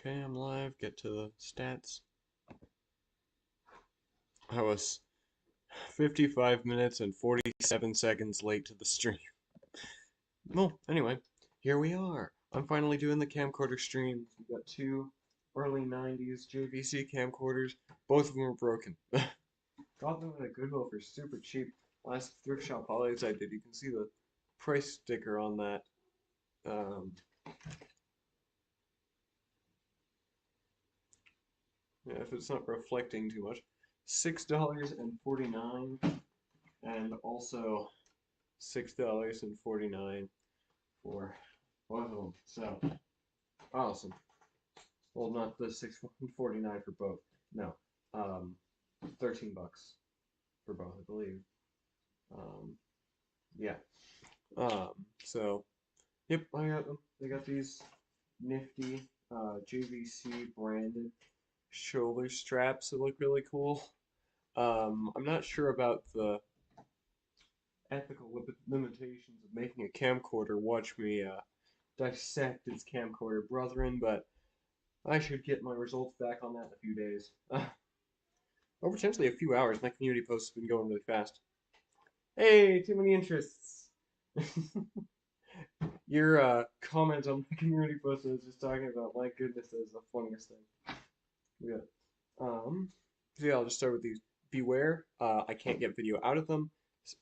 Okay, I'm live. Get to the stats. I was 55 minutes and 47 seconds late to the stream. Well, anyway, here we are. I'm finally doing the camcorder streams. We got two early 90s JVC camcorders. Both of them are broken. Got them at a Goodwill for super cheap. Last thrift shop holidays I did. You can see the price sticker on that. Yeah, if it's not reflecting too much. $6.49 and also $6.49 for both of them. So awesome. Well, not the $6.49 for both. No, 13 bucks for both, I believe. Yeah. So yep, I got them. They got these nifty JVC branded shoulder straps that look really cool. I'm not sure about the ethical limitations of making a camcorder. Watch me dissect its camcorder brethren, but I should get my results back on that in a few days. Or potentially a few hours. My community posts have been going really fast. Hey, too many interests. Your comment on my community post I was just talking about, my goodness, that is the funniest thing. Yeah. So yeah, I'll just start with these. Beware, I can't get video out of them,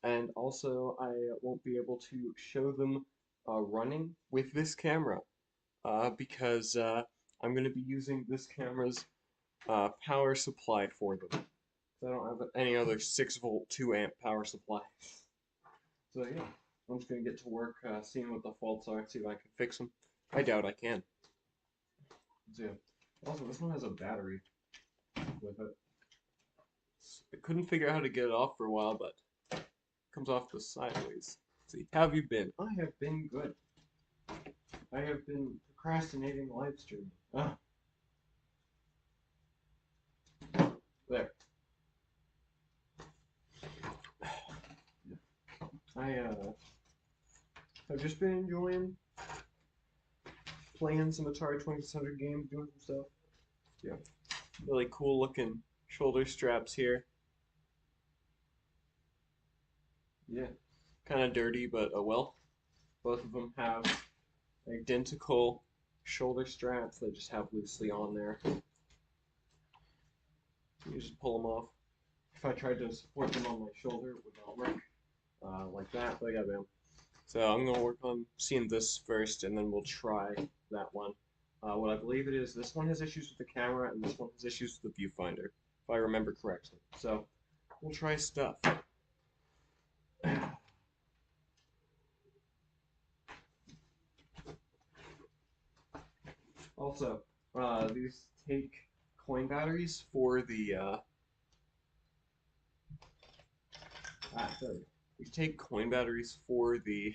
and also I won't be able to show them running with this camera because I'm going to be using this camera's power supply for them. So I don't have any other 6-volt 2-amp power supply. So yeah, I'm just going to get to work seeing what the faults are, see if I can fix them. I doubt I can. So yeah. Also, this one has a battery with it. I couldn't figure out how to get it off for a while, but it comes off the sideways. Let's see, how have you been? I have been good. I have been procrastinating live streaming. Ah. There. I've just been enjoying playing some Atari 2600 games, doing some stuff. Yeah. Really cool looking shoulder straps here. Yeah. Kind of dirty, but oh well. Both of them have identical shoulder straps that just have loosely on there. You just pull them off. If I tried to support them on my shoulder, it would not work like that, but yeah, bam. So I'm going to work on seeing this first, and then we'll try that one. What I believe it is, this one has issues with the camera, and this one has issues with the viewfinder, if I remember correctly. So we'll try stuff. Also, these take coin batteries for the these take coin batteries for the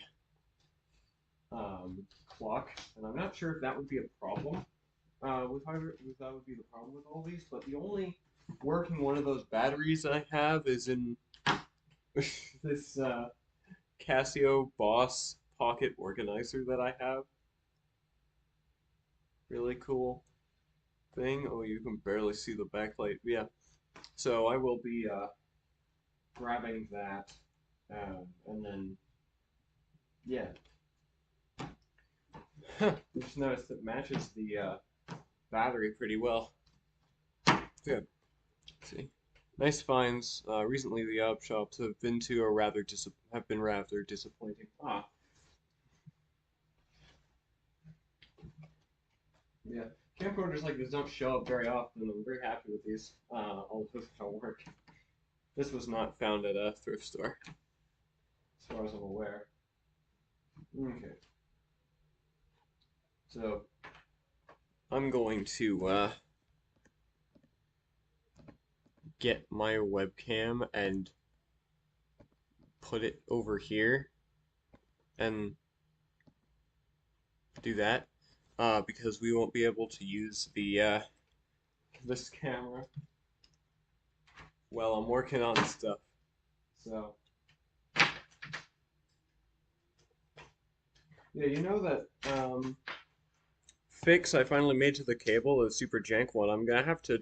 clock, and I'm not sure if that would be a problem if that would be the problem with all these, but the only working one of those batteries I have is in this Casio Boss pocket organizer that I have. Really cool thing. Oh, you can barely see the backlight. Yeah. So I will be grabbing that, and then yeah. Just noticed it matches the battery pretty well. Good. See. Nice finds. Recently, the op shops have been to are have been rather disappointing. Ah, yeah. Camcorders like this don't show up very often. I'm very happy with these. All of this will work. This was not found at a thrift store, as far as I'm aware. Okay. So I'm going to get my webcam and put it over here and do that because we won't be able to use the this camera while I'm working on stuff. So yeah, you know that fix I finally made to the cable, the super jank one, I'm gonna have to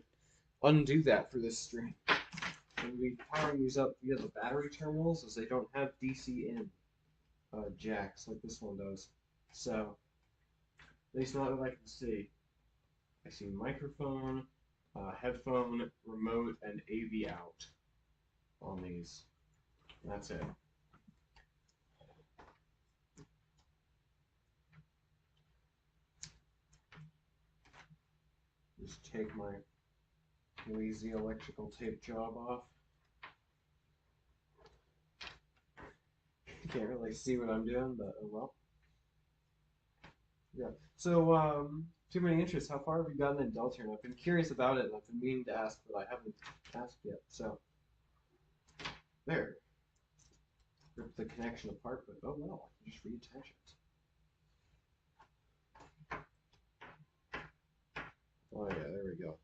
undo that for this stream. And we powering these up via the battery terminals as they don't have DC in jacks like this one does. So, at least not that I can see. I see microphone, headphone, remote, and AV out on these. That's it. Just take my lazy electrical tape job off. Can't really see what I'm doing, but oh well. Yeah. So, too many interests. How far have you gotten in Deltarune? I've been curious about it, and I've been meaning to ask, but I haven't asked yet. So, there. Rip the connection apart, but oh well, I can just reattach it. Oh yeah, there we go.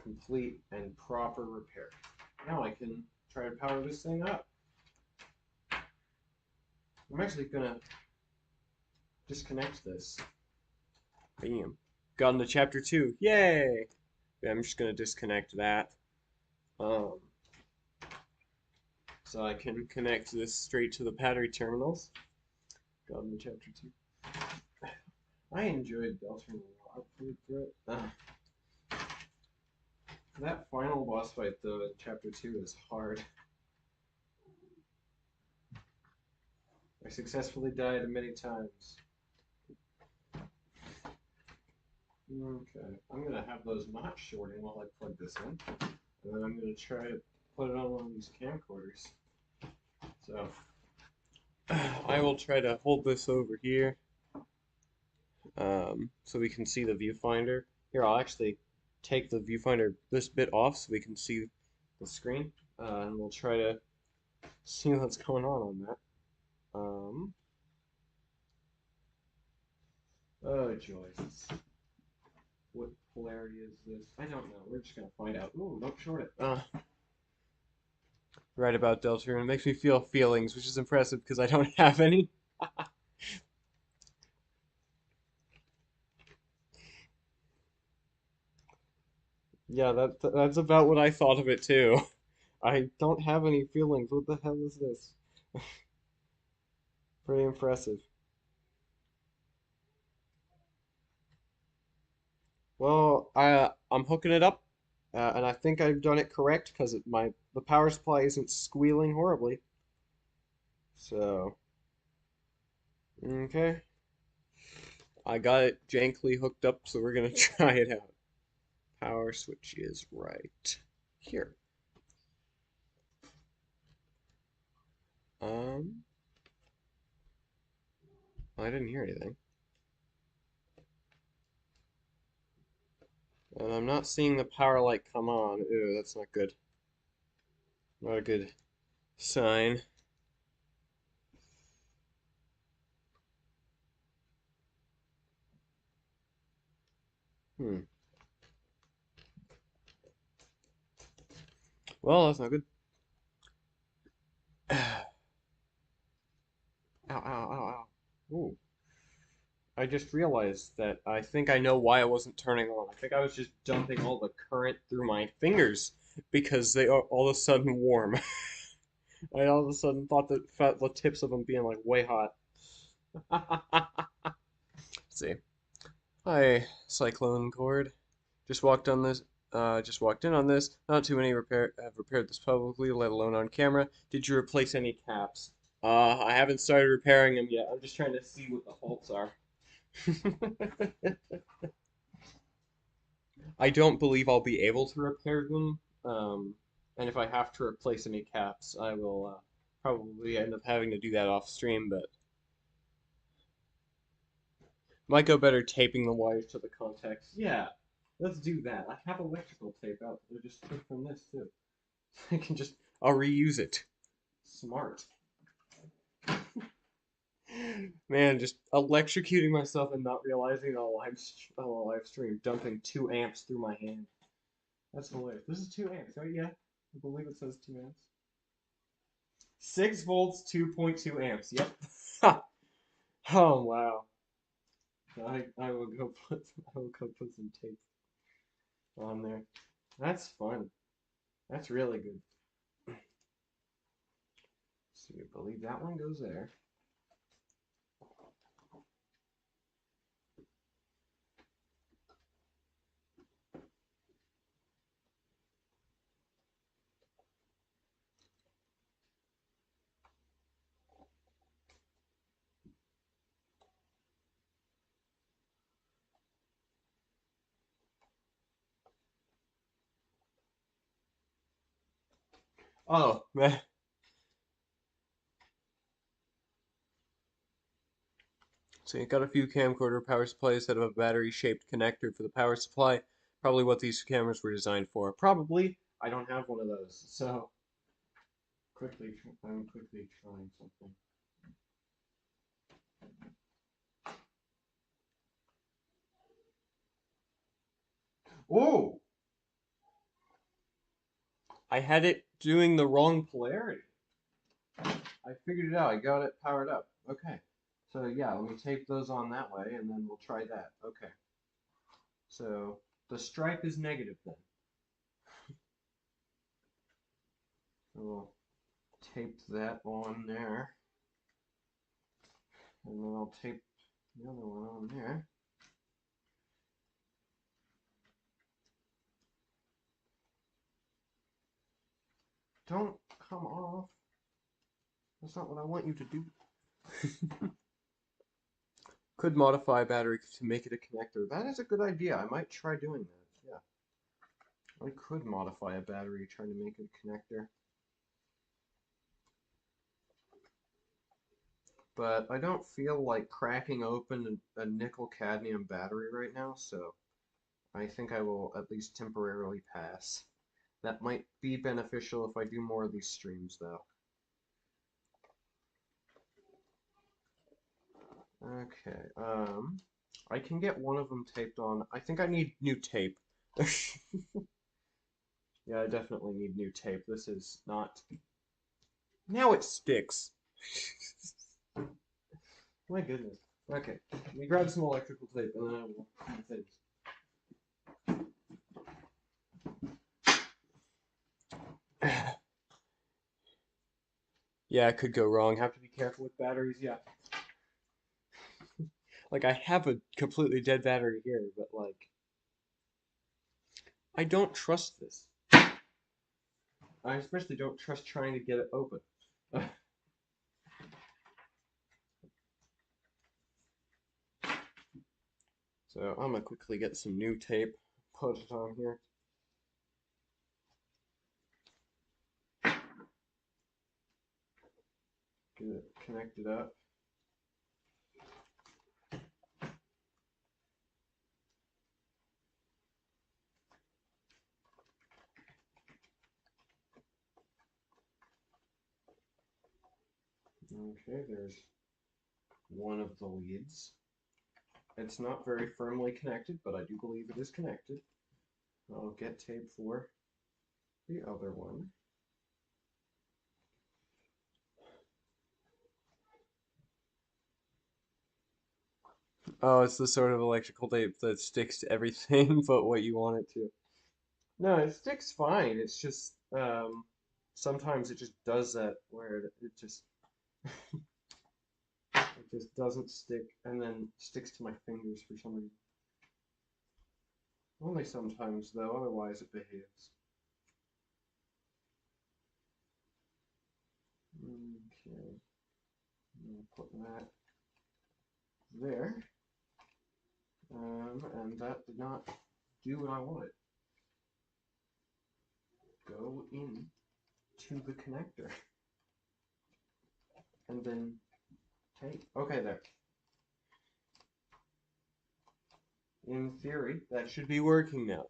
Complete and proper repair. Now I can try to power this thing up. I'm actually gonna disconnect this. Bam. Got into chapter 2. Yay! Yeah, I'm just gonna disconnect that. So I can connect this straight to the battery terminals. Got into chapter 2. I enjoyed Deltarune a lot. I played through it. That final boss fight though in chapter 2 is hard. I successfully died many times. Okay, I'm gonna have those not shorting while I plug this in, and then I'm gonna try to put it on one of these camcorders. So I will try to hold this over here, so we can see the viewfinder. Here, I'll actually take the viewfinder this bit off so we can see the screen, and we'll try to see what's going on that. Oh joys. What polarity is this? I don't know. We're just gonna find out. Ooh, don't short it. Right about Deltarune. It makes me feel feelings, which is impressive because I don't have any. Yeah, that's about what I thought of it too. I don't have any feelings. What the hell is this? Pretty impressive. Well, I'm hooking it up, and I think I've done it correct because the power supply isn't squealing horribly. So, okay, I got it jankly hooked up, so we're gonna try it out. Power switch is right here. I didn't hear anything. And I'm not seeing the power light come on. Ew, that's not good. Not a good sign. Well, that's not good. Ow, ow, ow, ow. Ooh. I just realized that I think I know why it wasn't turning on. I think I was just dumping all the current through my fingers because they are all of a sudden warm. I all of a sudden thought that felt the tips of them being like way hot. Let's see. Hi, Cyclone Cord. Just walked on this. Just walked in on this. Not too many have repaired this publicly, let alone on camera. Did you replace any caps? I haven't started repairing them yet. I'm just trying to see what the faults are. I don't believe I'll be able to repair them. And if I have to replace any caps, I will probably end up having to do that off stream, but might go better taping the wires to the contacts. Yeah, let's do that. I have electrical tape out that I just took from this too. I'll reuse it. Smart. Man, just electrocuting myself and not realizing on a live stream, dumping 2 amps through my hand. That's hilarious. This is 2 amps, right? Yeah, I believe it says 2 amps. 6 volts, 2.2 amps. Yep. Oh wow. I will go put some tape on there. That's fun. That's really good. So I believe that one goes there. Oh, man. So you've got a few camcorder power supplies that have a battery-shaped connector for the power supply. Probably what these cameras were designed for. Probably. I don't have one of those, so I'm quickly trying something. Oh! I had it doing the wrong polarity. I figured it out. I got it powered up. Okay. So yeah, let me tape those on that way, and then we'll try that. Okay. So the stripe is negative then. So we'll tape that on there. And then I'll tape the other one on there. Don't come off. That's not what I want you to do. Could modify battery to make it a connector. That is a good idea. I might try doing that. Yeah. I could modify a battery trying to make it a connector. But I don't feel like cracking open a nickel cadmium battery right now, so I think I will at least temporarily pass. That might be beneficial if I do more of these streams, though. Okay, I can get one of them taped on. I think I need new tape. Yeah, I definitely need new tape. This is not... Now it sticks. My goodness. Okay, let me grab some electrical tape and then I will do things. Yeah, it could go wrong. Have to be careful with batteries, yeah. Like, I have a completely dead battery here, but, like, I don't trust this. I especially don't trust trying to get it open. So, I'm gonna quickly get some new tape, put it on here. Get it connected up. Okay, there's one of the leads. It's not very firmly connected, but I do believe it is connected. I'll get tape for the other one. Oh, it's the sort of electrical tape that sticks to everything but what you want it to. No, it sticks fine. It's just sometimes it just does that where it just it just doesn't stick and then sticks to my fingers for some reason. Only sometimes though, otherwise it behaves. Okay, I'll put that there. And that did not do what I wanted. Go in to the connector. And then take, okay, there. In theory, that should be working now.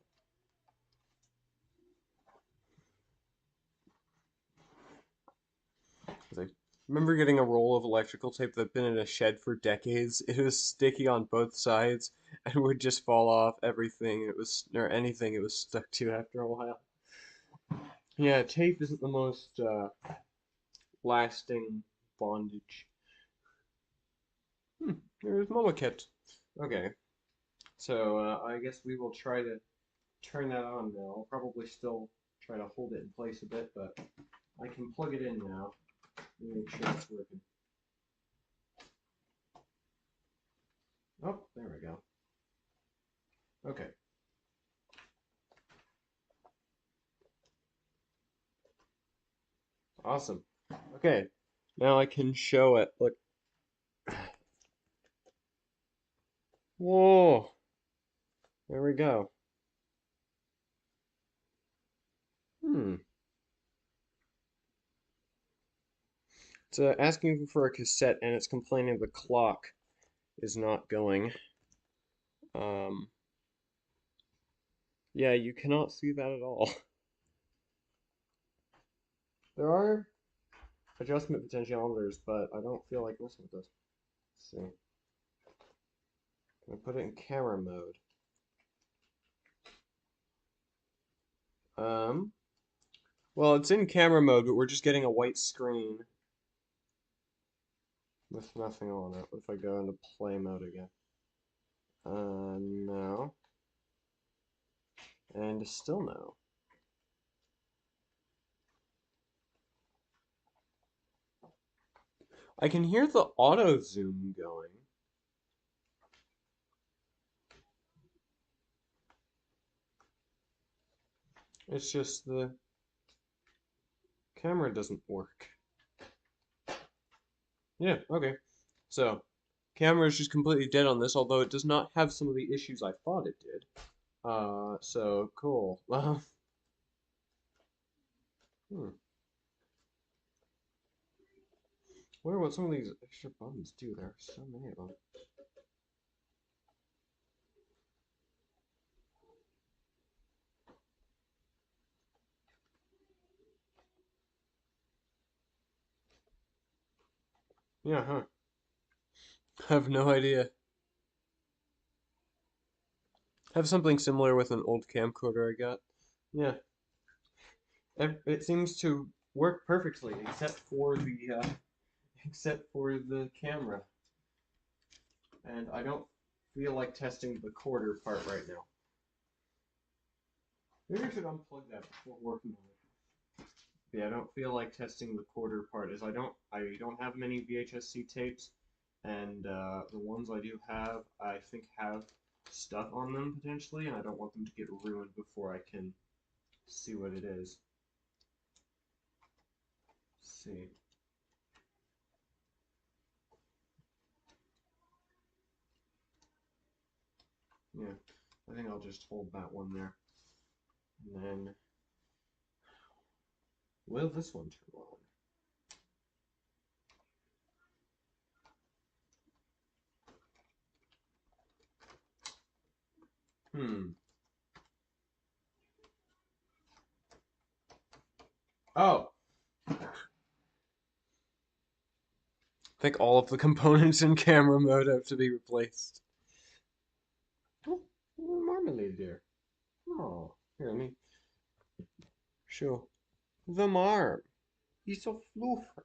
I remember getting a roll of electrical tape that had been in a shed for decades. It was sticky on both sides and would just fall off everything it was, or anything it was stuck to after a while. Yeah, tape isn't the most lasting bondage. There's Momo Kit. Okay, so I guess we will try to turn that on now. I'll probably still try to hold it in place a bit, but I can plug it in now and make sure it's working. Oh, there we go. Okay. Awesome. Okay, now I can show it. Look. Whoa, there we go. Hmm. It's asking for a cassette and it's complaining the clock is not going. Um, yeah, you cannot see that at all. There are adjustment potentiometers, but I don't feel like messing with this. Let's see. Can I put it in camera mode? Um, well, it's in camera mode, but we're just getting a white screen with nothing on it. What if I go into play mode again? No. And still no. I can hear the auto zoom going. It's just the camera doesn't work. Yeah, okay. So, camera is just completely dead on this, although it does not have some of the issues I thought it did. So cool. Hmm. Wonder what some of these extra buttons do. There are so many of them. Yeah, huh. I have no idea. I have something similar with an old camcorder I got. Yeah. It seems to work perfectly, except for the camera. And I don't feel like testing the quarter part right now. Maybe I should unplug that before working on it. Yeah, I don't feel like testing the quarter part, as I don't have many VHS-C tapes, and the ones I do have, I think have stuff on them potentially, and I don't want them to get ruined before I can see what it is. Let's see. Yeah, I think I'll just hold that one there. And then, will this one turn on? Oh, I think all of the components in camera mode have to be replaced. Oh, marmalade there. Oh, here, let me show the marm. He's so floofer.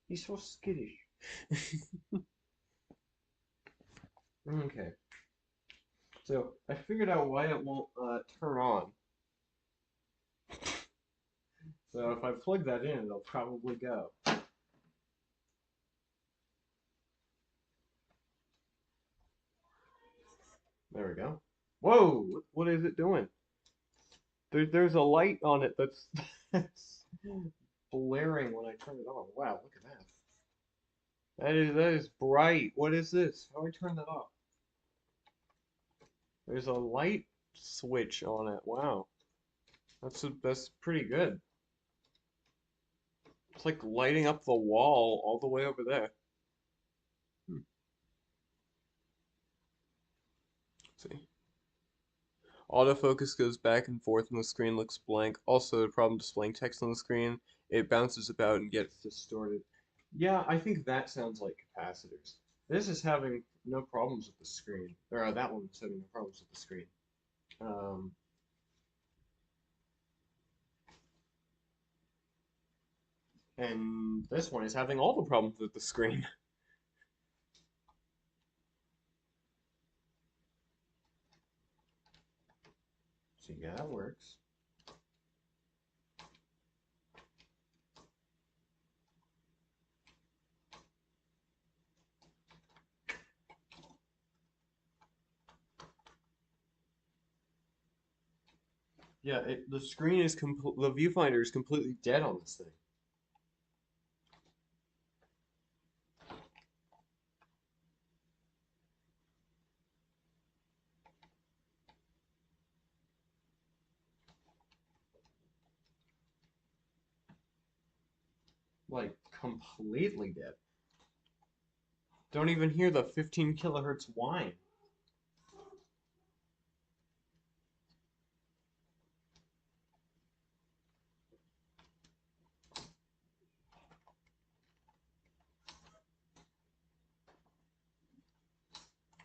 He's so skittish. Okay, so I figured out why it won't turn on. So if I plug that in, it'll probably go. There we go. Whoa! What is it doing? There's a light on it that's, that's blaring when I turn it on. Wow, look at that. That is bright. What is this? How do I turn that off? There's a light switch on it. Wow. That's pretty good. It's like lighting up the wall all the way over there. Hmm. Let's see. Autofocus goes back and forth and the screen looks blank. Also, the problem displaying text on the screen, it bounces about and gets distorted. Yeah, I think that sounds like capacitors. This is having no problems with the screen. Or that one's having no problems with the screen. Um, and this one is having all the problems with the screen. So yeah, that works. Yeah, the screen is the viewfinder is completely dead on this thing. Like, completely dead. Don't even hear the 15 kilohertz whine.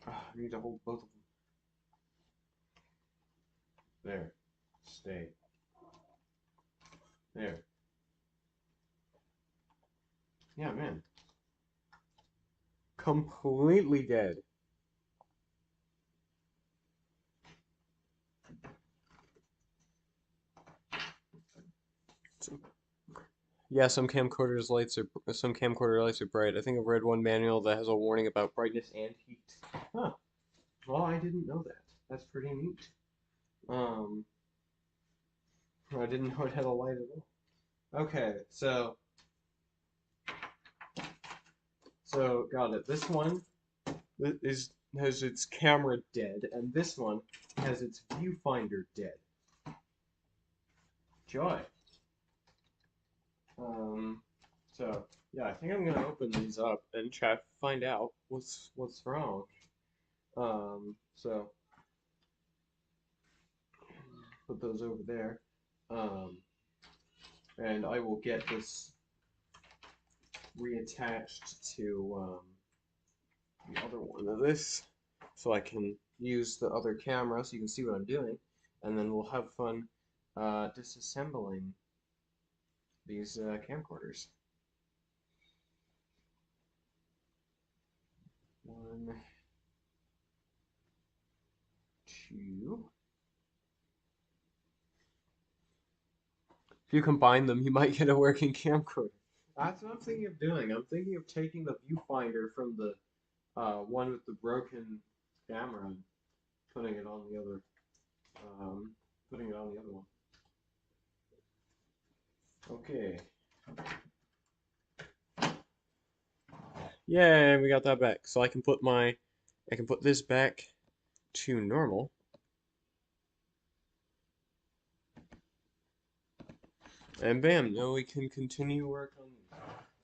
I need to hold both of them. There. Stay. There. Yeah, man. Completely dead. Yeah, some camcorder lights are bright. I think I've read one manual that has a warning about brightness and heat. Huh. Well, I didn't know that. That's pretty neat. I didn't know it had a light at all. Okay, so got it. This one has its camera dead, and this one has its viewfinder dead. Joy. So yeah, I think I'm gonna open these up and try to find out what's wrong. So put those over there. And I will get this reattached to the other one of this, so I can use the other camera so you can see what I'm doing, and then we'll have fun disassembling these camcorders. One, two. If you combine them, you might get a working camcorder. That's what I'm thinking of doing. I'm thinking of taking the viewfinder from the one with the broken camera and putting it on the other, one. Okay. Yay, we got that back. So I can put this back to normal. And bam, now we can continue work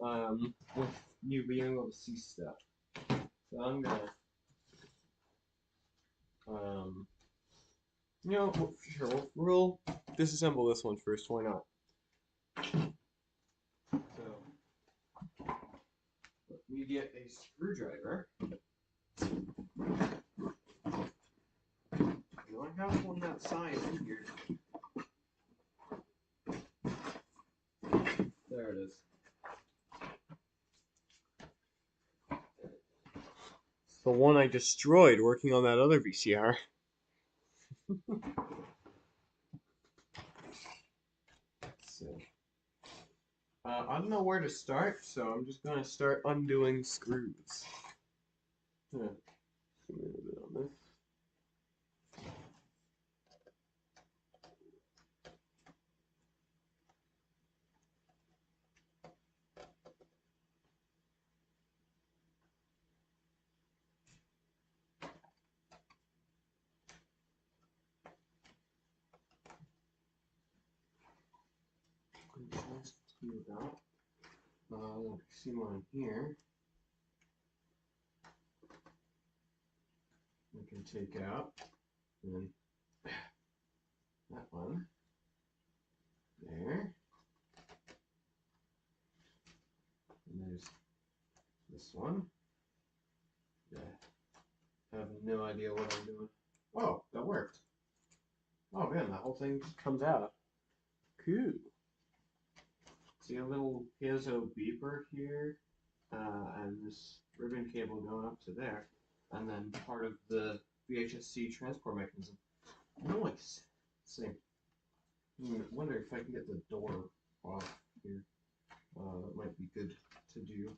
on with you being able to see stuff. So I'm gonna sure, we'll disassemble this one first, why not? So let me get a screwdriver. I have one that size in here. There it is. It's the one I destroyed working on that other VCR. So, I don't know where to start, so I'm just going to start undoing screws. Yeah. A little bit on this. Just do that. See one here. We can take out, and then that one there, and there's this one. Yeah, I have no idea what I'm doing. Oh, that worked. Oh man, that whole thing just comes out. Cool. See a little piezo beeper here, and this ribbon cable going up to there, and then part of the VHSC transport mechanism. Nice. see. I wonder if I can get the door off here. That might be good to do.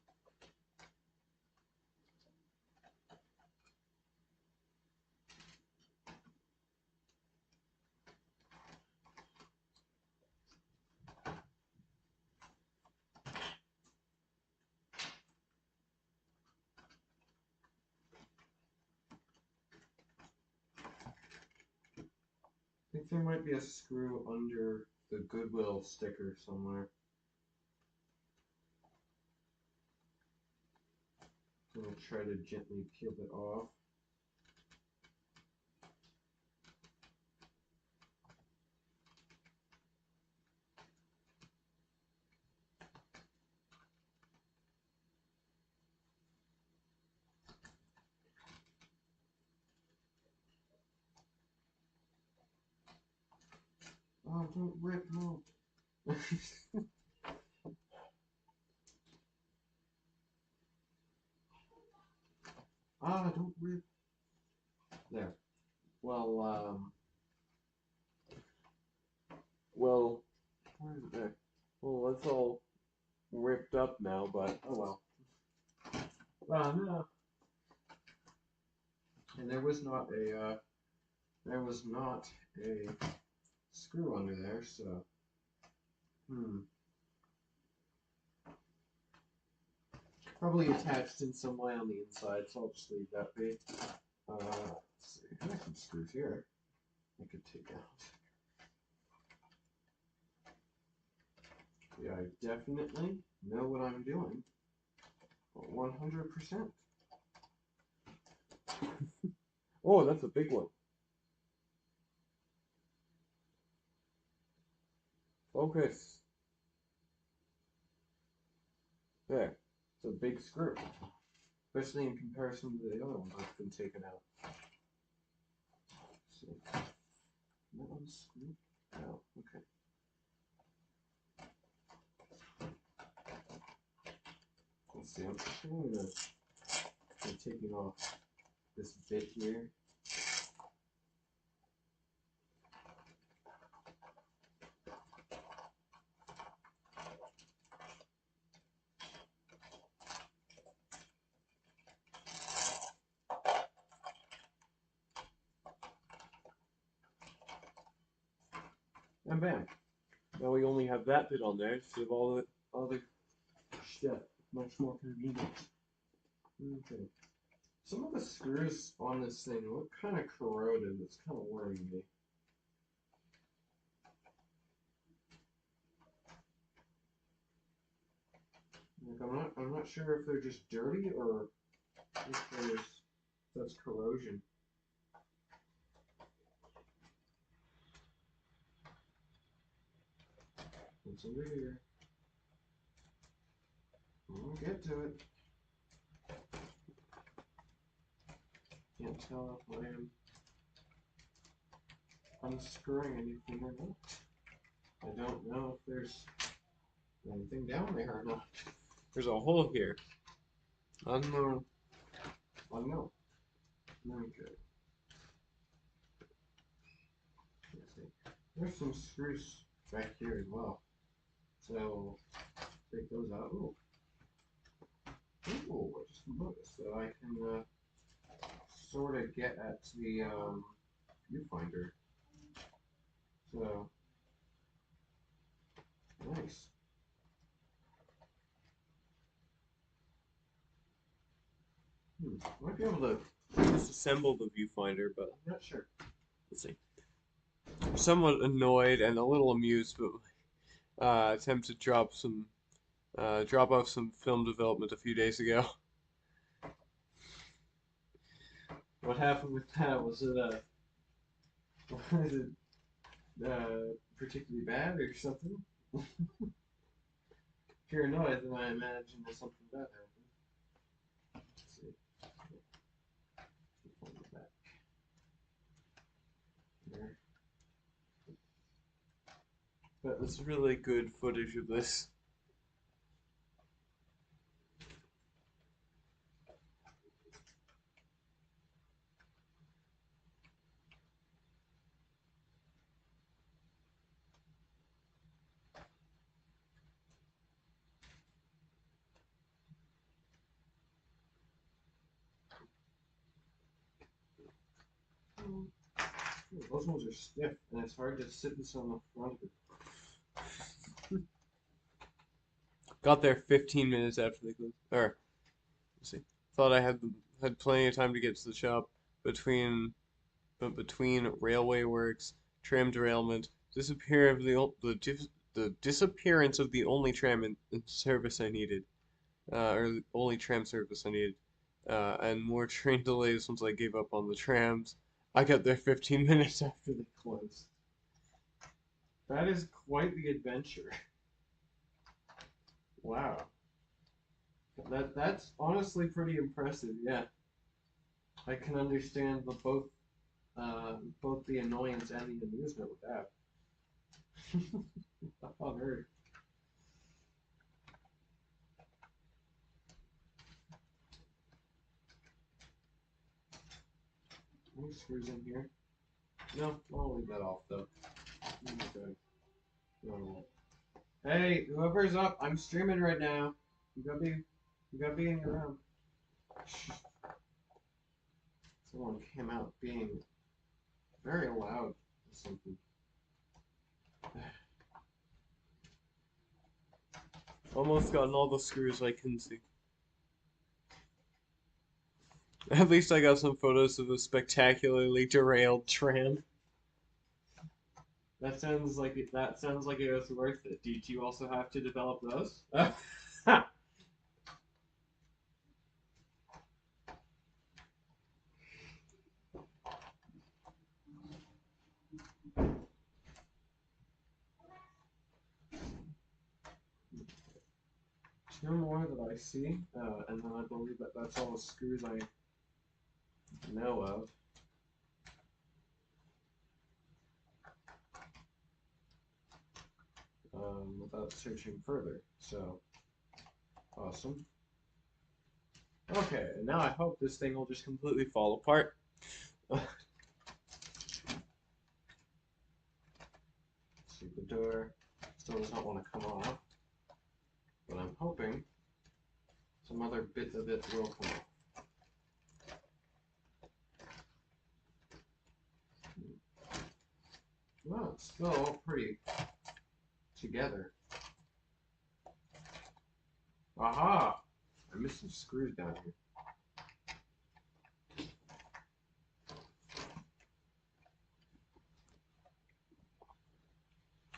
I think there might be a screw under the Goodwill sticker somewhere. I'm going to try to gently peel it off. Oh, don't rip, no. Don't rip. There. Well, where is it there? Well, it's all ripped up now, but oh well. Well, no. And there was not a screw under there, so probably attached in some way on the inside, so I'll just leave that be. Let's see, I have some screws here I could take out. Yeah, I definitely know what I'm doing. 100%. Oh, that's a big one. Focus. There. It's a big screw. Especially in comparison to the other ones I've been taken out. So, that one's screwed out. Okay. Let's see, I'm trying to taking off this bit here. And bam. Now we only have that bit on there instead of all the other stuff. Much more convenient. Okay. Some of the screws on this thing look kind of corroded. It's kind of worrying me. Like I'm not sure if they're just dirty or if that's corrosion. What's under here? We'll get to it. Can't tell if I am unscrewing anything or not. I don't know if there's anything down there or not. There's a hole here. Unknown. Unknown. Okay. Let's see. There's some screws back here as well. So take those out. Ooh. Ooh, I just noticed that I can sort of get at the viewfinder. So nice. Might be able to disassemble the viewfinder, but I'm not sure. Let's see. I'm somewhat annoyed and a little amused, but attempt to drop off some film development a few days ago. What happened with that? Was it particularly bad or something? If you're annoyed, then I imagine there's something bad happened. Let's see. Find it back. There. But it's really good footage of this. Ooh, those ones are stiff, and it's hard to sit this on the front of it. Got there 15 minutes after they closed. Or, let's see. Thought I had plenty of time to get to the shop between railway works, tram derailment, the disappearance of the only tram in service I needed, or the only tram service I needed, and more train delays once I gave up on the trams. I got there 15 minutes after they closed. That is quite the adventure. Wow. That's honestly pretty impressive, yeah. I can understand both the annoyance and the amusement with that. On Earth. Any screws in here? No, I'll leave that off though. Okay. No. Hey, whoever's up, I'm streaming right now. You gotta be in your room. Someone came out being very loud or something. Almost gotten all the screws I can see. At least I got some photos of a spectacularly derailed tram. That sounds like it was worth it. Did you also have to develop those? Two more that I see, and then I believe that that's all the screws I know of. Without searching further. So, awesome. Okay, and now I hope this thing will just completely fall apart. See, the door still does not want to come off, but I'm hoping some other bit of it will come off. Well, it's still all pretty together. Aha! I missed some screws down here.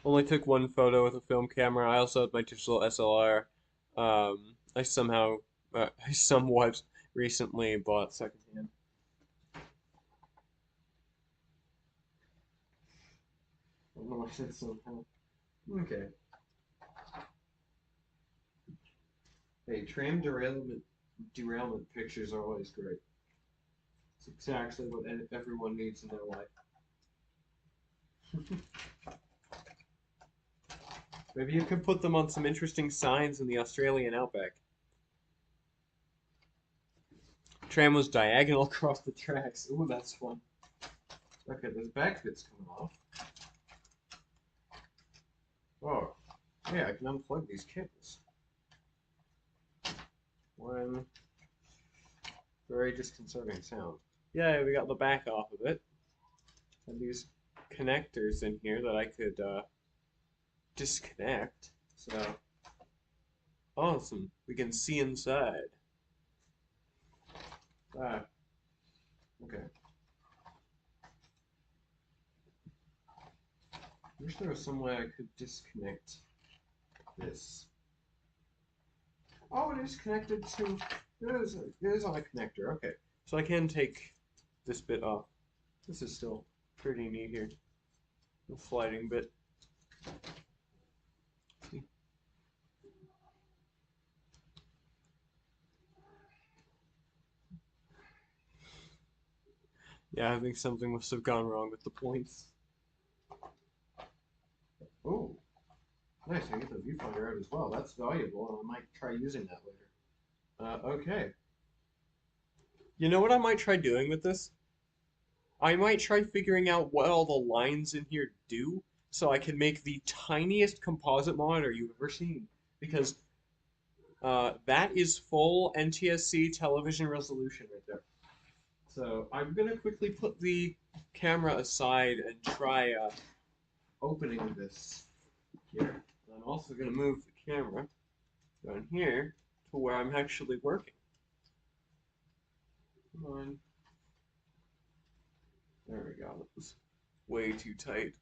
Only took one photo with a film camera. I also had my digital SLR. I somewhat recently bought secondhand. I don't know why I said somehow. Okay. Hey, tram derailment pictures are always great. It's exactly what everyone needs in their life. Maybe you could put them on some interesting signs in the Australian outback. Tram was diagonal across the tracks. Ooh, that's fun. Okay, this back bit's coming off. Oh, yeah, I can unplug these cables. One very disconcerting sound. Yeah, we got the back off of it. And these connectors in here that I could disconnect. So, awesome. We can see inside. Ah, okay. I wish there was some way I could disconnect this. Oh, it is connected to. It is on a connector. Okay, so I can take this bit off. This is still pretty neat here. The sliding bit. See? Yeah, I think something must have gone wrong with the points. Oh, nice. I get the viewfinder out as well. That's valuable, and I might try using that later. Okay. You know what I might try doing with this? I might try figuring out what all the lines in here do so I can make the tiniest composite monitor you've ever seen. Because that is full NTSC television resolution right there. So I'm going to quickly put the camera aside and try opening this here. I'm also going to move the camera down here to where I'm actually working. Come on. There we go. That was way too tight.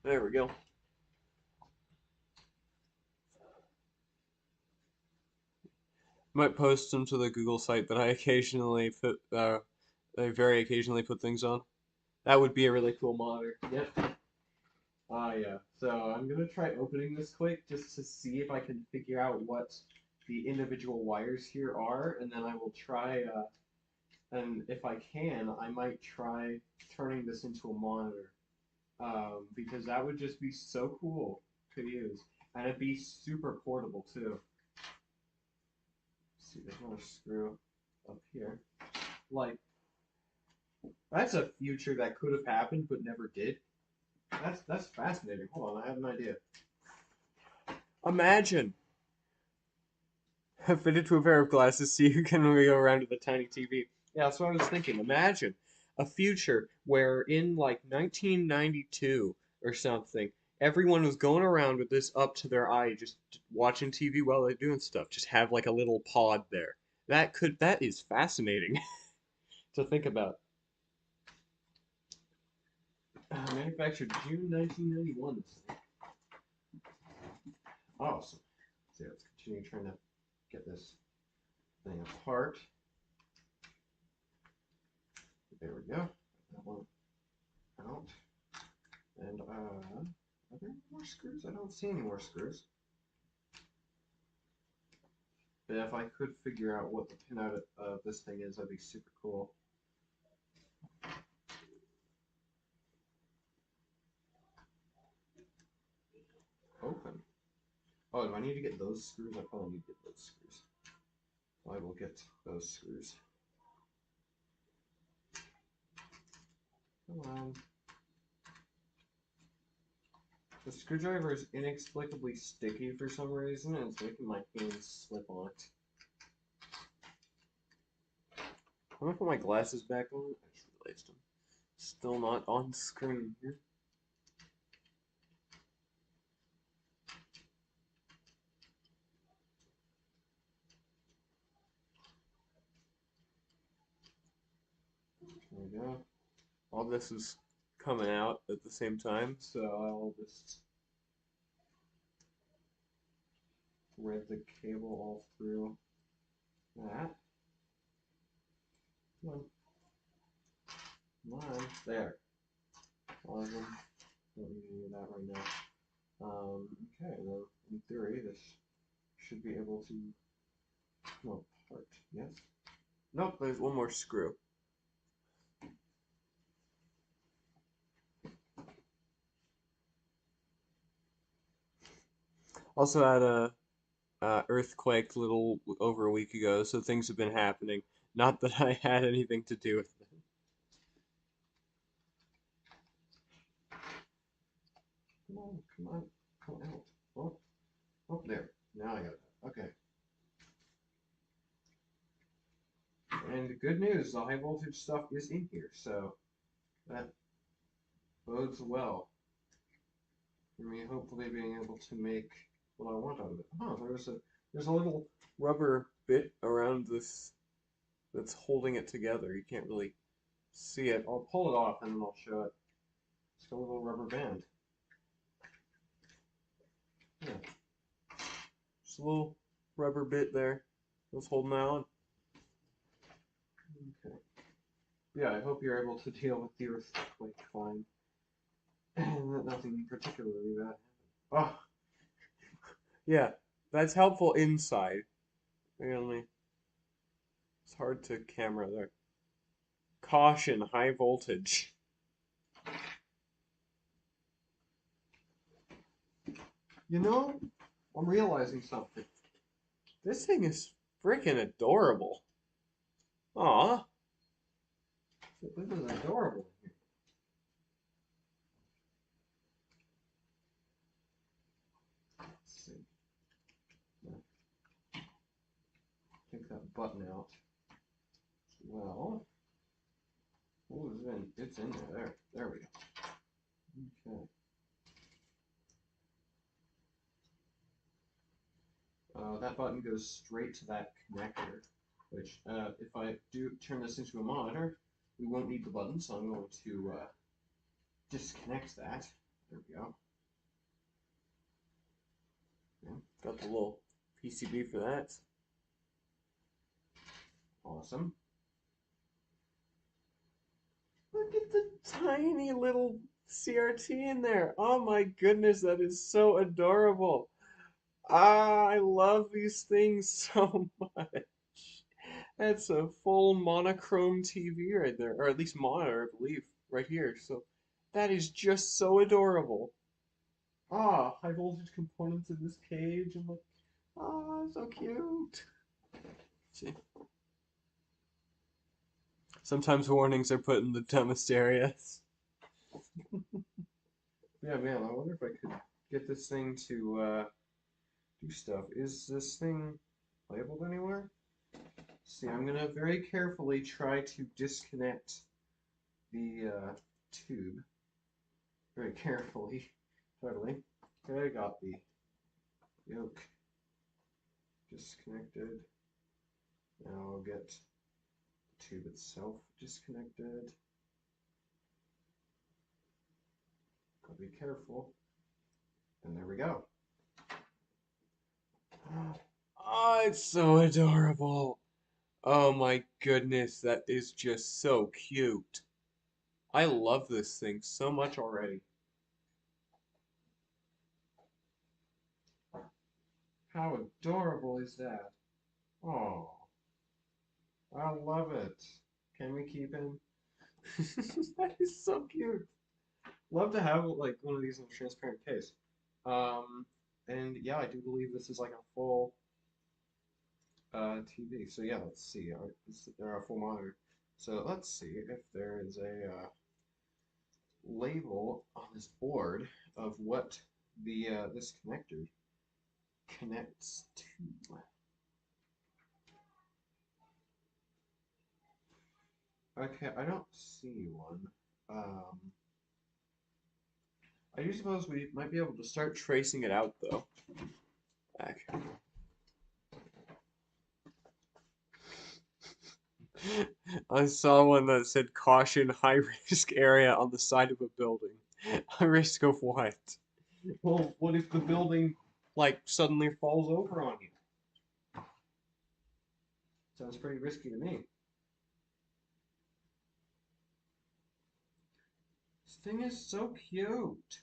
There we go. Might post them to the Google site that I occasionally put, I very occasionally put things on. That would be a really cool monitor. Yep. Yeah. So I'm gonna try opening this quick just to see if I can figure out what the individual wires here are, and then I will try, and if I can, I might try turning this into a monitor. Because that would just be so cool to use. And it'd be super portable too. Let's see, there's another screw up here. Like, that's a future that could have happened but never did. That's fascinating. Hold on, I have an idea. Imagine fit it to a pair of glasses so you can go around with a tiny TV. Yeah, that's what I was thinking. Imagine a future where in like 1992 or something, everyone was going around with this up to their eye, just watching TV while they're doing stuff. Just have like a little pod there. That is fascinating to think about. Manufactured June 1991. This thing. Awesome. So let's continue trying to get this thing apart. There we go. That one out. And are there more screws? I don't see any more screws. But if I could figure out what the pinout of this thing is, that'd be super cool. Open. Oh, do I need to get those screws? I probably need to get those screws. I will get those screws. Come on. The screwdriver is inexplicably sticky for some reason, and it's making my hands slip on it. I'm gonna put my glasses back on. I just realized them. Still not on screen here. There we go. All this is coming out at the same time, so I'll just thread the cable all through that. Come on. Come on. There. All of them. Don't need to do that right now. Okay, well, in theory, this should be able to come apart. Yes? Nope, there's one more screw. Also had a earthquake a little over a week ago, so things have been happening. Not that I had anything to do with it. Come on, come on, come out. Oh, oh, there. Now I got it. Okay. And the good news, the high voltage stuff is in here, so that bodes well for me hopefully being able to make what I want out of it. Oh, there's a little rubber bit around this that's holding it together. You can't really see it. I'll pull it off and then I'll show it. It's got a little rubber band. Yeah. Just a little rubber bit there that's holding that on. Okay. Yeah, I hope you're able to deal with the earthquake fine. And nothing particularly bad happened. Oh, yeah, that's helpful inside. Really, it's hard to camera there. Caution, high voltage. You know, I'm realizing something. This thing is freaking adorable. Aw. This is adorable. Let's see. Take that button out. Well, Oh, it's in there. There we go. Okay. That button goes straight to that connector, which if I do turn this into a monitor, we won't need the button, so I'm going to disconnect that. There we go. Okay. Got the little PCB for that. Awesome. Look at the tiny little CRT in there. Oh my goodness, that is so adorable. Ah, I love these things so much. That's a full monochrome TV right there, or at least monitor, I believe, right here. So that is just so adorable. Ah, high voltage components in this cage. I'm like, ah, so cute. See, sometimes warnings are put in the dumbest areas. Yeah, man, I wonder if I could get this thing to do stuff. Is this thing labeled anywhere? See, I'm gonna very carefully try to disconnect the tube. Very carefully. Totally. Okay, I got the yoke disconnected. Now I'll get the tube itself disconnected. Gotta be careful. And there we go. Oh, it's so adorable. Oh my goodness, that is just so cute. I love this thing so much already. How adorable is that? Oh, I love it. Can we keep him? That is so cute. Love to have like one of these in a transparent case. And yeah, I do believe this is like a full TV. So yeah, let's see. They're a full monitor. So let's see if there is a label on this board of what the this connector connects to. Okay, I don't see one. I do suppose we might be able to start tracing it out though. Okay. I saw one that said caution, high risk area on the side of a building. High risk of what? Well, what if the building like suddenly falls over on you? Sounds pretty risky to me. This thing is so cute.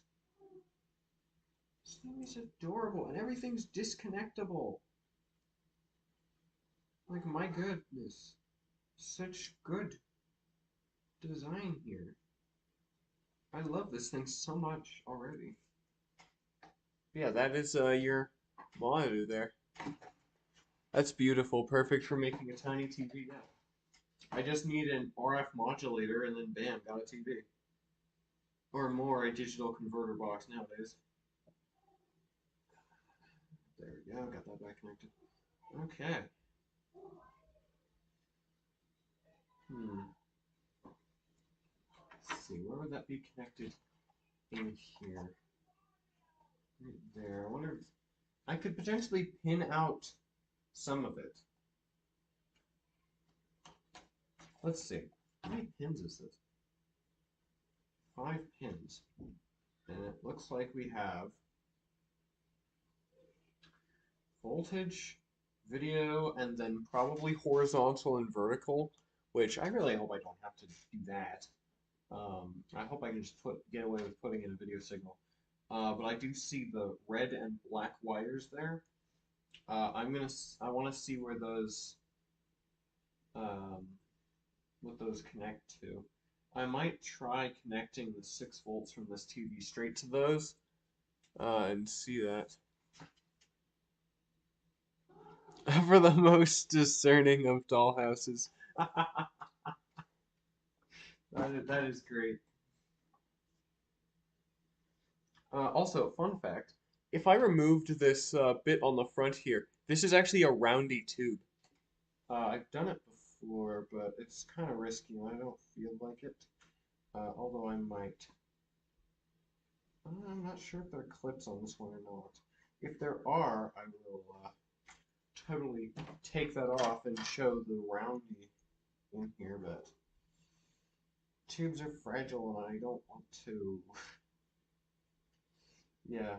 This thing is adorable, and everything's disconnectable. Like, my goodness. Such good design here. I love this thing so much already. Yeah, that is your monitor there. That's beautiful. Perfect for making a tiny TV now. I just need an RF modulator and then bam, got a TV. Or more, a digital converter box nowadays. There we go, got that back connected. Okay. Let's see, where would that be connected in here? Right there. I wonder if I could potentially pin out some of it. Let's see. How many pins is this? 5 pins. And it looks like we have voltage, video, and then probably horizontal and vertical, which I really hope I don't have to do that. I hope I can just get away with putting in a video signal. But I do see the red and black wires there. I want to see where those, what those connect to. I might try connecting the 6 volts from this TV straight to those, and see that. For the most discerning of dollhouses. That is great. Also, fun fact, if I removed this bit on the front here, this is actually a roundy tube. I've done it floor, but it's kind of risky and I don't feel like it. Although I might. I'm not sure if there are clips on this one or not. If there are, I will totally take that off and show the roundy in here, but tubes are fragile and I don't want to. Yeah.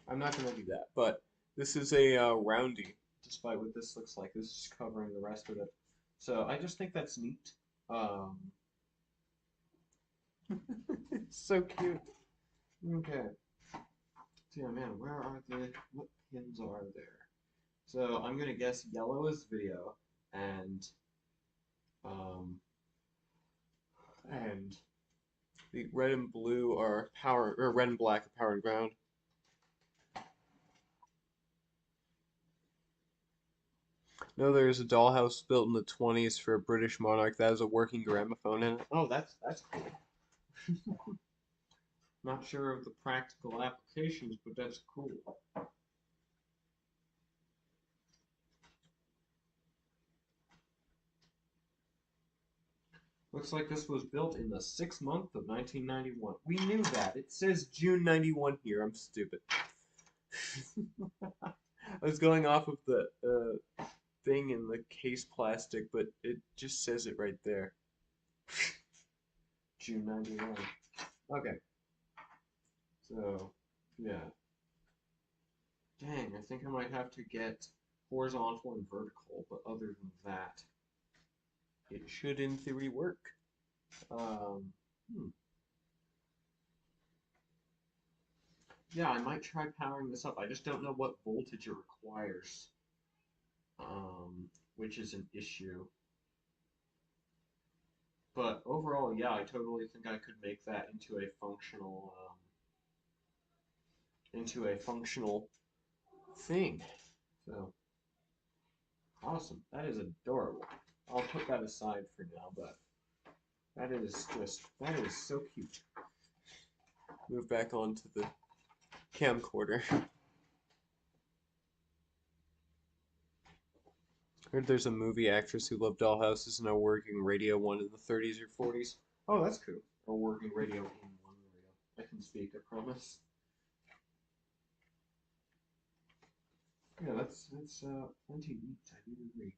I'm not going to do that, but this is a roundy, despite what this looks like. This is covering the rest of it. So I just think that's neat. It's so cute. Okay. So yeah, man, where are what pins are there? So I'm gonna guess yellow is video, um, and the red and blue are power, or red and black are power and ground. No, there's a dollhouse built in the 20s for a British monarch that has a working gramophone in it. Oh, that's cool. Not sure of the practical applications, but that's cool. Looks like this was built in the 6th month of 1991. We knew that. It says June 91 here. I'm stupid. I was going off of the thing in the case plastic, but it just says it right there. June 91. Okay. So, yeah. Dang, I think I might have to get horizontal and vertical, but other than that, it should in theory work. Hmm. Yeah, I might try powering this up. I just don't know what voltage it requires, which is an issue. But overall, yeah, I totally think I could make that into a functional thing. So, awesome. That is adorable. I'll put that aside for now, but that is so cute. Move back onto the camcorder. Heard there's a movie actress who loved dollhouses and now working radio one in the 30s or 40s. Oh, that's cool. Or working radio in one radio. I can speak, I promise. Yeah, that's plenty neat. I do agree.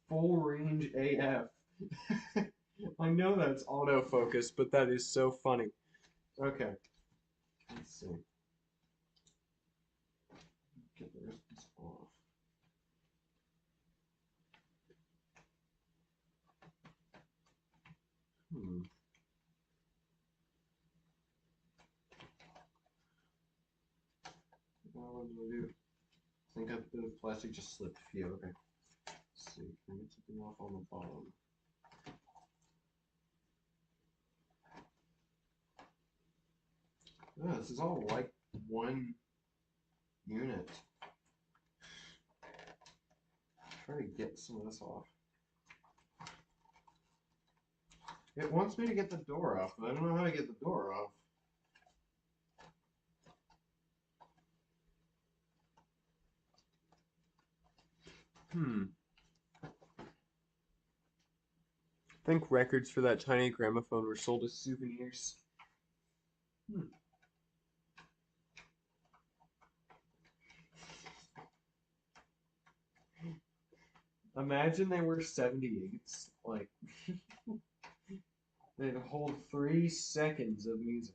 Full range AF. I know that's autofocus, but that is so funny. Okay, let's see. Get the rest of this off. What do I do? I think a bit of plastic just slipped a few. Okay. Let's see. Can I get something off on the bottom? Oh, this is all like one unit. Try to get some of this off. It wants me to get the door off, but I don't know how to get the door off. I think records for that tiny gramophone were sold as souvenirs. Imagine they were 78s. Like, they'd hold 3 seconds of music.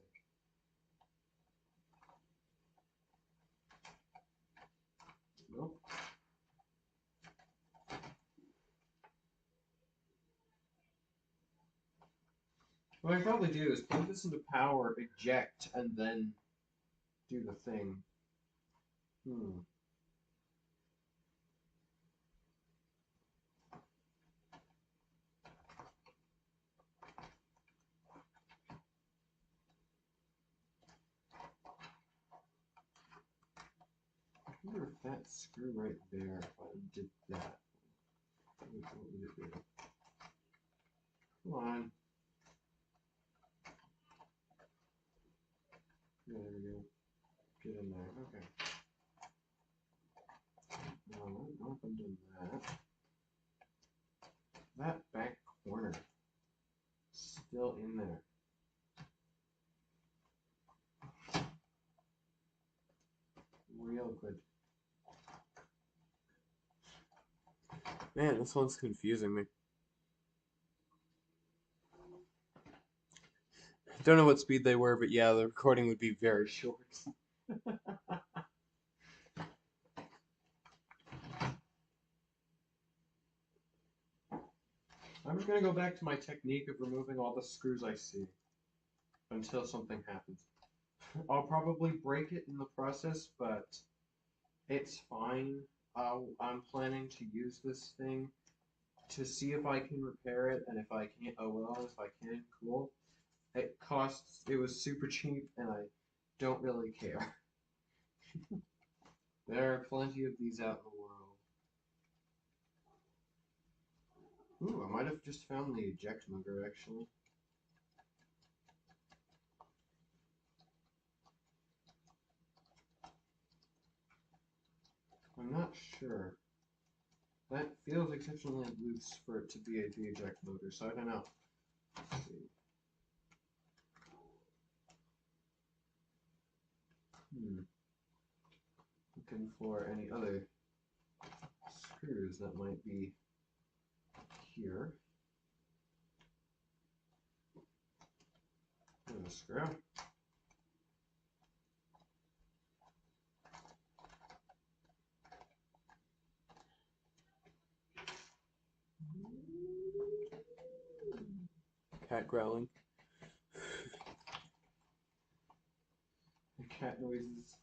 Nope. What I probably do is put this into power, eject, and then do the thing. I wonder if that screw right there, if I did that, what would it do? Come on. Yeah, there we go. Get in there. Okay. still in there. Real good. Man, this one's confusing me. Don't know what speed they were, but yeah, the recording would be very short. I'm just gonna go back to my technique of removing all the screws I see until something happens. I'll probably break it in the process, but it's fine. I'm planning to use this thing to see if I can repair it, and if I can't, oh well, if I can, cool. It was super cheap, and I don't really care. There are plenty of these out in the world. Ooh, I might have just found the eject motor, actually. I'm not sure. That feels exceptionally loose for it to be the eject motor, so I don't know. Let's see. Looking for any other screws that might be here. There's a screw. Cat growling. Cat noises.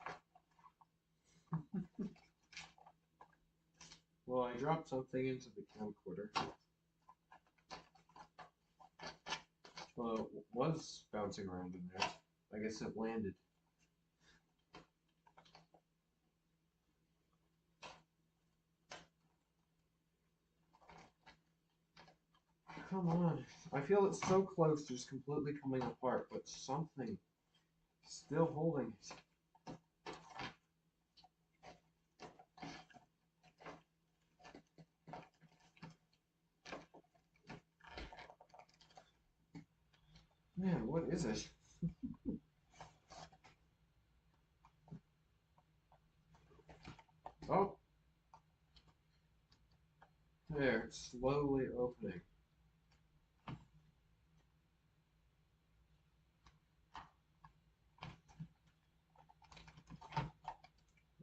Well, I dropped something into the camcorder. Well, it was bouncing around in there. I guess it landed. Come on. I feel it's so close to just completely coming apart, but something still holding it. Man, what is it? Oh! There, it's slowly opening.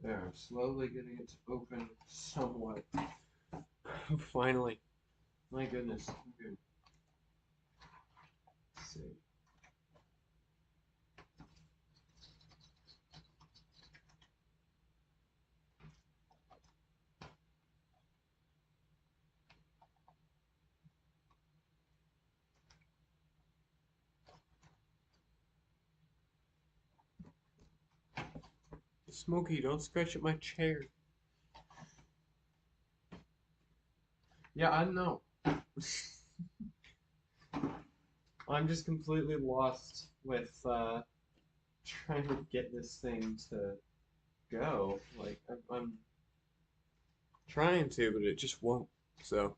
There, I'm slowly getting it to open somewhat. Finally. My goodness. Okay. Let's see. Smokey, don't scratch at my chair. Yeah, I know. I'm just completely lost with trying to get this thing to go. Like, I'm trying to, but it just won't. So,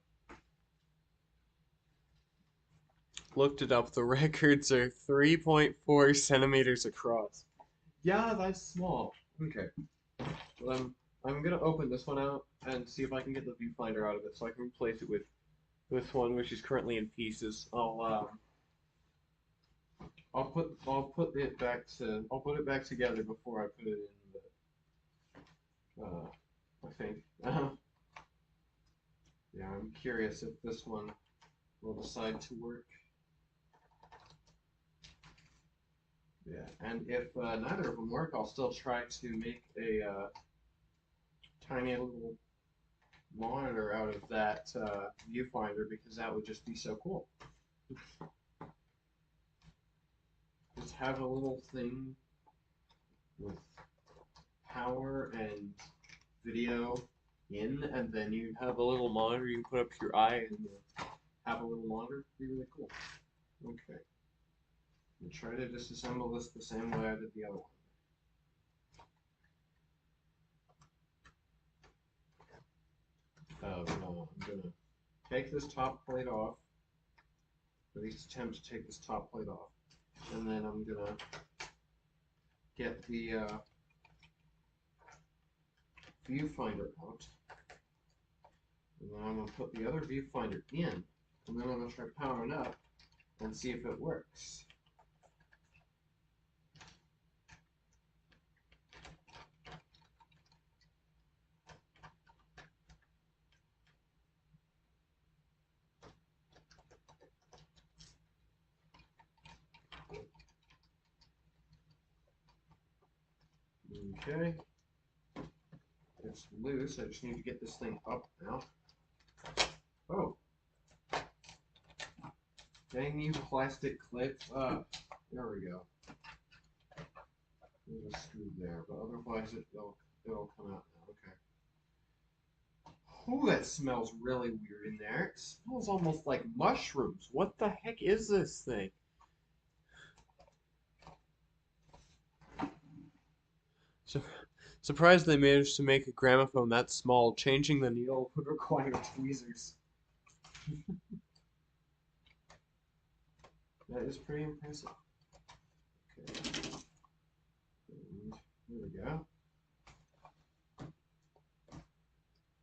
looked it up. The records are 3.4 centimeters across. Yeah, that's small. Okay. Well, I'm gonna open this one out and see if I can get the viewfinder out of it so I can replace it with this one, which is currently in pieces. I'll put it back together before I put it in the I think. Yeah, I'm curious if this one will decide to work. Yeah, and if neither of them work, I'll still try to make a tiny little monitor out of that viewfinder, because that would just be so cool. Just have a little thing with power and video in, and then you have a little monitor you can put up to your eye and have a little monitor. It'd be really cool. Okay. And try to disassemble this the same way I did the other one. Oh no, I'm gonna take this top plate off. at least attempt to take this top plate off. And then I'm gonna get the viewfinder out. And then I'm gonna put the other viewfinder in. And then I'm gonna try powering up and see if it works. Okay. It's loose. I just need to get this thing up now. Oh. Dang these plastic clips up. There we go. There's a screw there, but otherwise it'll come out now. Okay. Oh, that smells really weird in there. It smells almost like mushrooms. What the heck is this thing? So, surprised they managed to make a gramophone that small. Changing the needle would require tweezers. That is pretty impressive. Okay. And here we go.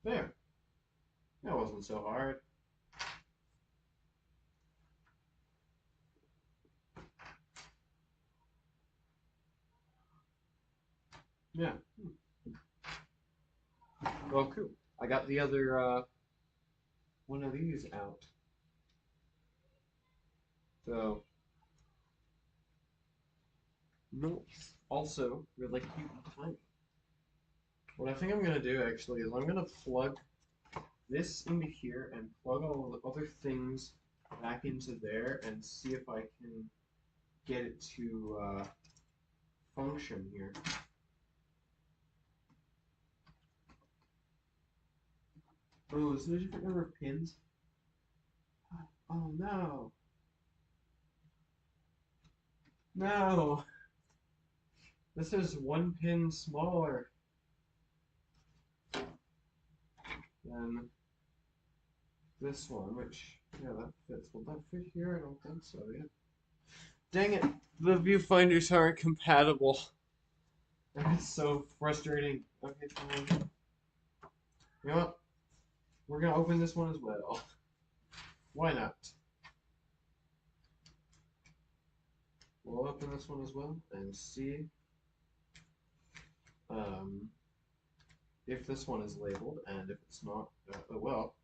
There. That wasn't so hard. Yeah. Well, cool. I got the other one of these out. So, no. Also, really cute and tiny. What I think I'm gonna do actually is I'm gonna plug this into here and plug all the other things back into there and see if I can get it to function here. Oh, is there a different number of pins? Oh no. No. This is one pin smaller than this one, which, yeah, that fits. Will that fit here? I don't think so, yeah. Dang it, the viewfinders aren't compatible. That's so frustrating. Okay, fine. You know what? We're gonna open this one as well. Why not? We'll open this one as well and see if this one is labeled, and if it's not, oh well.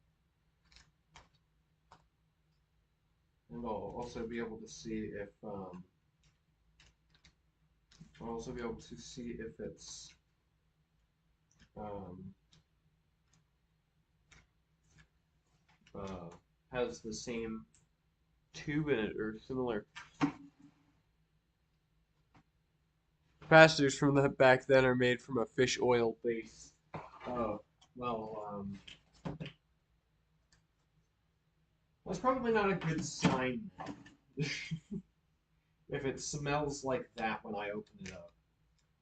And I'll also be able to see if it's has the same tube in it or similar. Capacitors from that back then are made from a fish oil base. Oh, well, that's probably not a good sign if it smells like that when I open it up.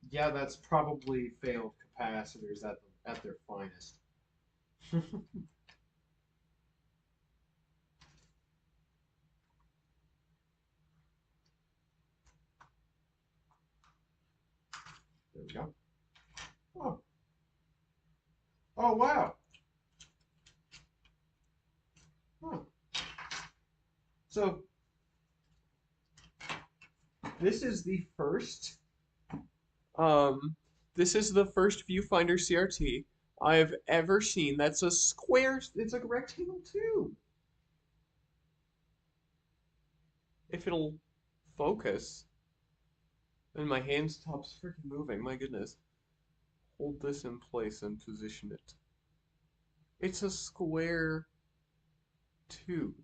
Yeah, that's probably failed capacitors at their finest. There we go. Oh. Oh, wow. Huh. So, this is the first, this is the first viewfinder CRT I've ever seen that's a square, it's a rectangle tube. If it'll focus, and my hand stops freaking moving, my goodness. Hold this in place and position it. It's a square tube.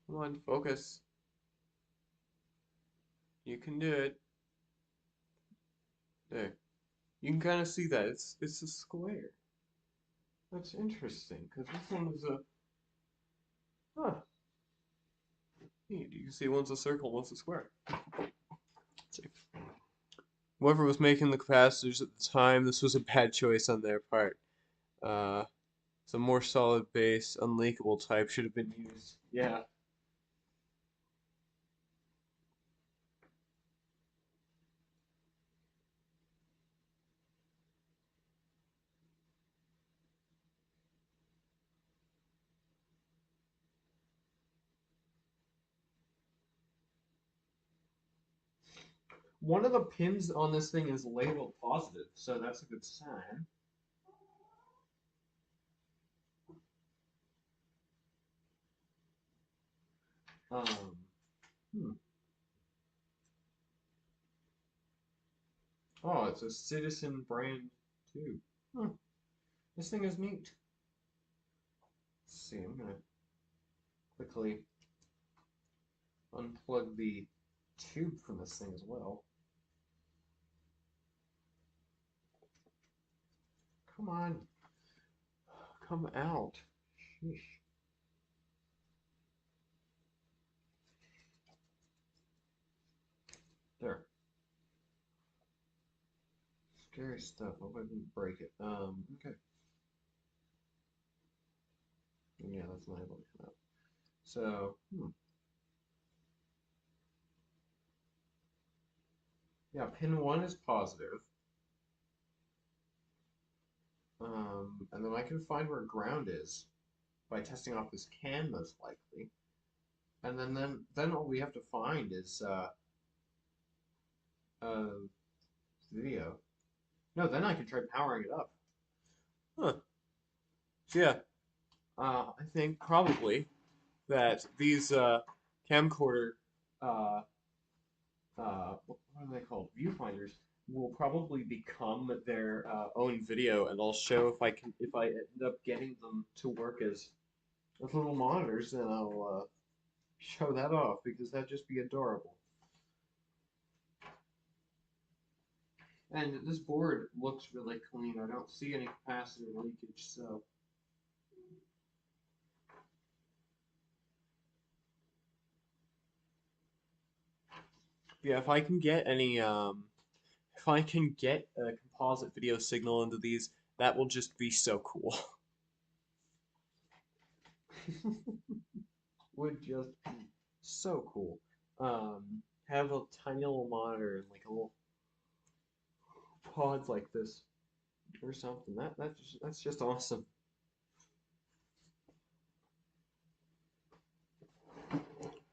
Come on, focus. You can do it. There. You can kind of see that. It's a square. That's interesting, because this one is a... Huh. Neat. You can see one's a circle, one's a square. Let's see. Whoever was making the capacitors at the time, this was a bad choice on their part. Some more solid base, unleakable type should have been used. Yeah. One of the pins on this thing is labeled positive, so that's a good sign. Um, hmm. Oh, it's a Citizen brand too. Huh. This thing is neat. Let's see, I'm gonna quickly unplug the tube from this thing as well. Come on. Come out. Sheesh. There. Scary stuff. Hope I didn't break it. Okay. Yeah, that's not able to come out. So, yeah, pin 1 is positive. And then I can find where ground is by testing off this can, most likely. And then all we have to find is uh, video. No, then I can try powering it up. Huh. So yeah, I think probably that these camcorder uh, what are they called? Viewfinders will probably become their own video, and I'll show if I end up getting them to work as little monitors, then I'll show that off because that'd just be adorable. And this board looks really clean. I don't see any capacitor leakage, so. Yeah, if I can get any if I can get a composite video signal into these, that will just be so cool. Would just be so cool. Have a tiny little monitor and like a little pods like this or something. That's just awesome.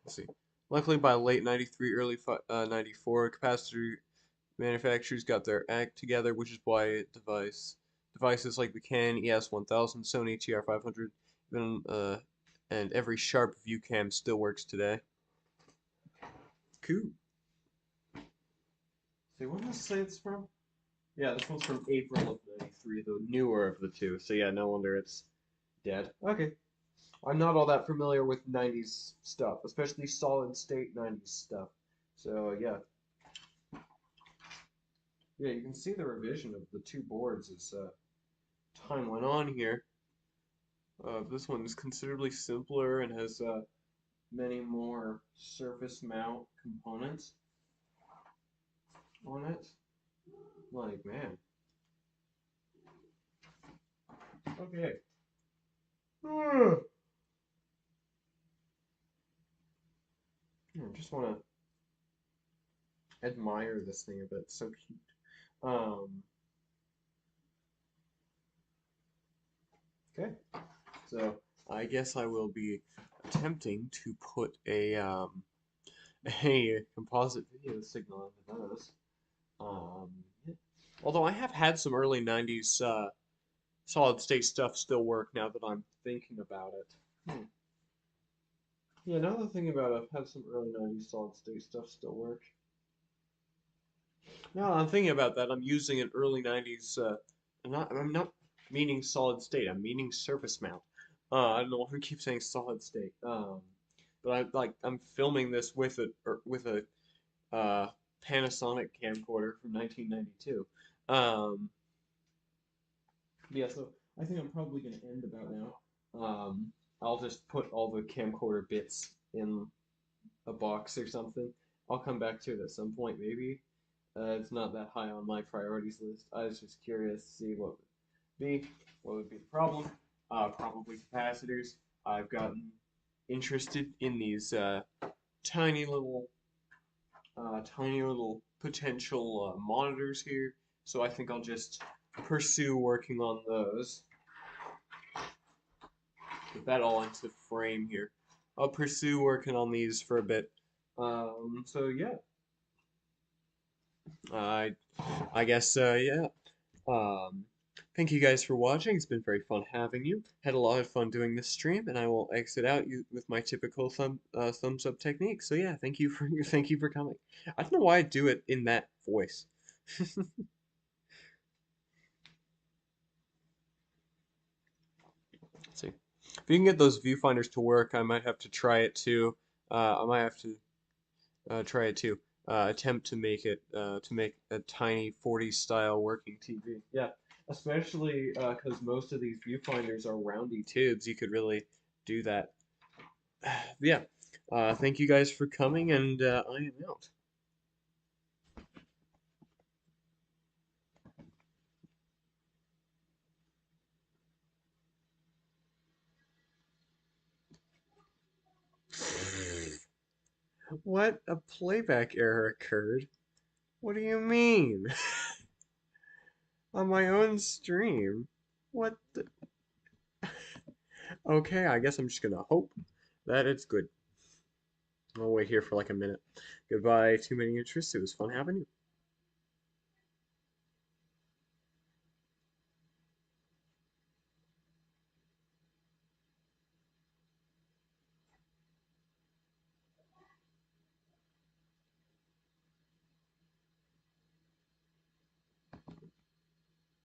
Let's see. Luckily, by late '93, early '94, capacitor manufacturers got their act together, which is why devices like the Canon ES1000, Sony TR500, even and every Sharp view cam still works today. Cool. See, when did this say it's from? Yeah, this one's from April of '93, the newer of the two. So yeah, no wonder it's dead. Okay. I'm not all that familiar with '90s stuff, especially solid state '90s stuff. So yeah, yeah, you can see the revision of the two boards as time went on here. This one is considerably simpler and has many more surface mount components on it. Like, man. Okay. I just want to admire this thing a bit. It's so cute. Okay. So I guess I will be attempting to put a composite video signal into those. Yeah. Although I have had some early '90s solid state stuff still work now that I'm thinking about it. Yeah, now that I'm thinking about it, I've had some early '90s solid state stuff still work. Now that I'm thinking about that, I'm using an early '90s. I'm not meaning solid state. I'm meaning surface mount. I don't know why I keep saying solid state. But I'm filming this with a uh, Panasonic camcorder from 1992. Yeah, so I think I'm probably going to end about now. I'll just put all the camcorder bits in a box or something. I'll come back to it at some point, maybe. It's not that high on my priorities list. I was just curious to see what would be the problem. probably capacitors. I've gotten interested in these tiny little potential monitors here, so I think I'll just pursue working on those. Put that all into frame here. I'll pursue working on these for a bit. So yeah, I I guess yeah. Um, Thank you guys for watching. It's been very fun having you. Had a lot of fun doing this stream, and I will exit out with my typical thumbs up technique. So yeah, thank you for thank you for coming. I don't know why I do it in that voice. Let's see. If you can get those viewfinders to work, I might have to try it too. I might have to try it too. Attempt to make a tiny 40s style working TV. Yeah, especially because most of these viewfinders are roundy tubes. You could really do that. Yeah. Thank you guys for coming, and I am out. What? A playback error occurred? What do you mean? On my own stream? What the? Okay, I guess I'm just gonna hope that it's good. I'll wait here for like a minute. Goodbye, too many interests. It was fun having you.